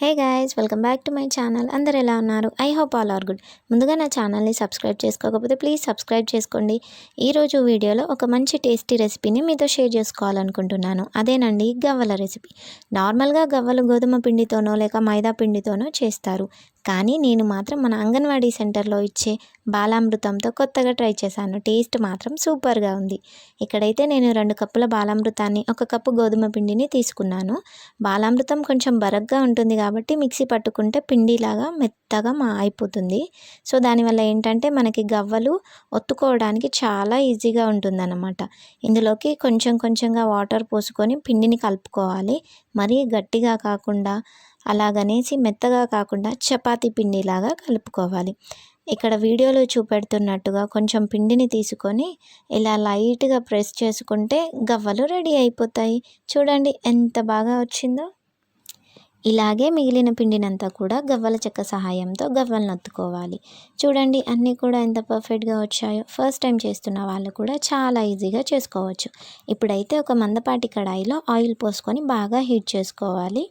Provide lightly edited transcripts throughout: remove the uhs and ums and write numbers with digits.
Hey guys, welcome back to my channel. అందరు ఎలా ఉన్నారు? I hope all are good. ముందుగా నా ఛానల్ని సబ్స్క్రైబ్ చేసుకోకపోతే ప్లీజ్ సబ్స్క్రైబ్ చేసుకోండి. ఈరోజు వీడియోలో ఒక మంచి టేస్టీ రెసిపీని మీతో షేర్ చేసుకోవాలనుకుంటున్నాను. అదేనండి గవ్వల రెసిపీ. నార్మల్గా గవ్వలు గోధుమ పిండితోనో లేక మైదా పిండితోనో చేస్తారు. కానీ నేను మాత్రం మన అంగన్వాడీ సెంటర్లో ఇచ్చే బాలామృతంతో కొత్తగా ట్రై చేశాను. టేస్ట్ మాత్రం సూపర్గా ఉంది. ఇక్కడైతే నేను 2 కప్పుల బాలామృతాన్ని, 1 కప్పు గోధుమ పిండిని తీసుకున్నాను. బాలామృతం కొంచెం బరగ్గా ఉంటుంది కాబట్టి మిక్సీ పట్టుకుంటే పిండిలాగా మెత్తగా అయిపోతుంది. సో దానివల్ల ఏంటంటే మనకి గవ్వలు ఒత్తుకోవడానికి చాలా ఈజీగా ఉంటుందన్నమాట. ఇందులోకి కొంచెం కొంచెంగా వాటర్ పోసుకొని పిండిని కలుపుకోవాలి. మరీ గట్టిగా కాకుండా, అలాగనేసి మెత్తగా కాకుండా చపాతీ పిండిలాగా కలుపుకోవాలి. ఇక్కడ వీడియోలో చూపెడుతున్నట్టుగా కొంచెం పిండిని తీసుకొని ఇలా లైట్గా ప్రెస్ చేసుకుంటే గవ్వలు రెడీ అయిపోతాయి. చూడండి ఎంత బాగా వచ్చిందో. ఇలాగే మిగిలిన పిండినంతా కూడా గవ్వల చెక్క సహాయంతో గవ్వలను ఒత్తుకోవాలి. చూడండి అన్నీ కూడా ఎంత పర్ఫెక్ట్గా వచ్చాయో. ఫస్ట్ టైం చేస్తున్న వాళ్ళు కూడా చాలా ఈజీగా చేసుకోవచ్చు. ఇప్పుడైతే ఒక మందపాటి కడాయిలో ఆయిల్ పోసుకొని బాగా హీట్ చేసుకోవాలి.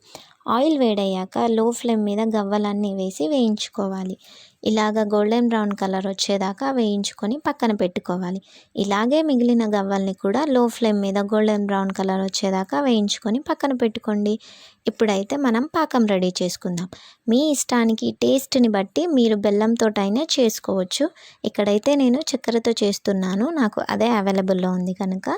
ఆయిల్ వేడయ్యాక లో ఫ్లేమ్ మీద గవ్వలన్నీ వేసి వేయించుకోవాలి. ఇలాగ గోల్డెన్ బ్రౌన్ కలర్ వచ్చేదాకా వేయించుకొని పక్కన పెట్టుకోవాలి. ఇలాగే మిగిలిన గవ్వల్ని కూడా లో ఫ్లేమ్ మీద గోల్డెన్ బ్రౌన్ కలర్ వచ్చేదాకా వేయించుకొని పక్కన పెట్టుకోండి. ఇప్పుడైతే మనం పాకం రెడీ చేసుకుందాం. మీ ఇష్టానికి, టేస్ట్ని బట్టి మీరు బెల్లంతోటైనా చేసుకోవచ్చు. ఇక్కడైతే నేను చక్కెరతో చేస్తున్నాను, నాకు అదే అవైలబుల్లో ఉంది కనుక.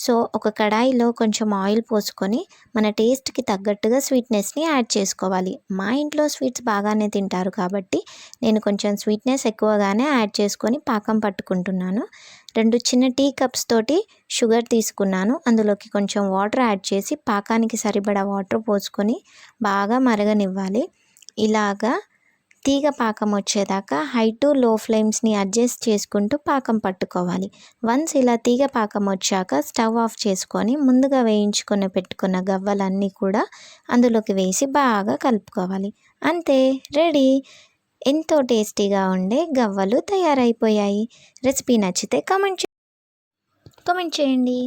సో ఒక కడాయిలో కొంచెం ఆయిల్ పోసుకొని మన టేస్ట్కి తగ్గట్టుగా స్వీట్నెస్ని యాడ్ చేసుకోవాలి. మా ఇంట్లో స్వీట్స్ బాగానే తింటారు కాబట్టి నేను కొంచెం స్వీట్నెస్ ఎక్కువగానే యాడ్ చేసుకొని పాకం పట్టుకుంటున్నాను. 2 చిన్న టీ కప్స్ తోటి షుగర్ తీసుకున్నాను. అందులోకి కొంచెం వాటర్ యాడ్ చేసి పాకానికి సరిపడా వాటర్ పోసుకొని బాగా మరగనివ్వాలి. ఇలాగా తీగ పాకం వచ్చేదాకా హై టు లో ఫ్లేమ్స్ని అడ్జస్ట్ చేసుకుంటూ పాకం పట్టుకోవాలి. వన్స్ ఇలా తీగ పాకం వచ్చాక స్టవ్ ఆఫ్ చేసుకొని ముందుగా పెట్టుకున్న గవ్వలన్నీ కూడా అందులోకి వేసి బాగా కలుపుకోవాలి. అంతే, రెడీ. ఎంతో టేస్టీగా ఉండే గవ్వలు తయారైపోయాయి. రెసిపీ నచ్చితే కామెంట్ చేయండి.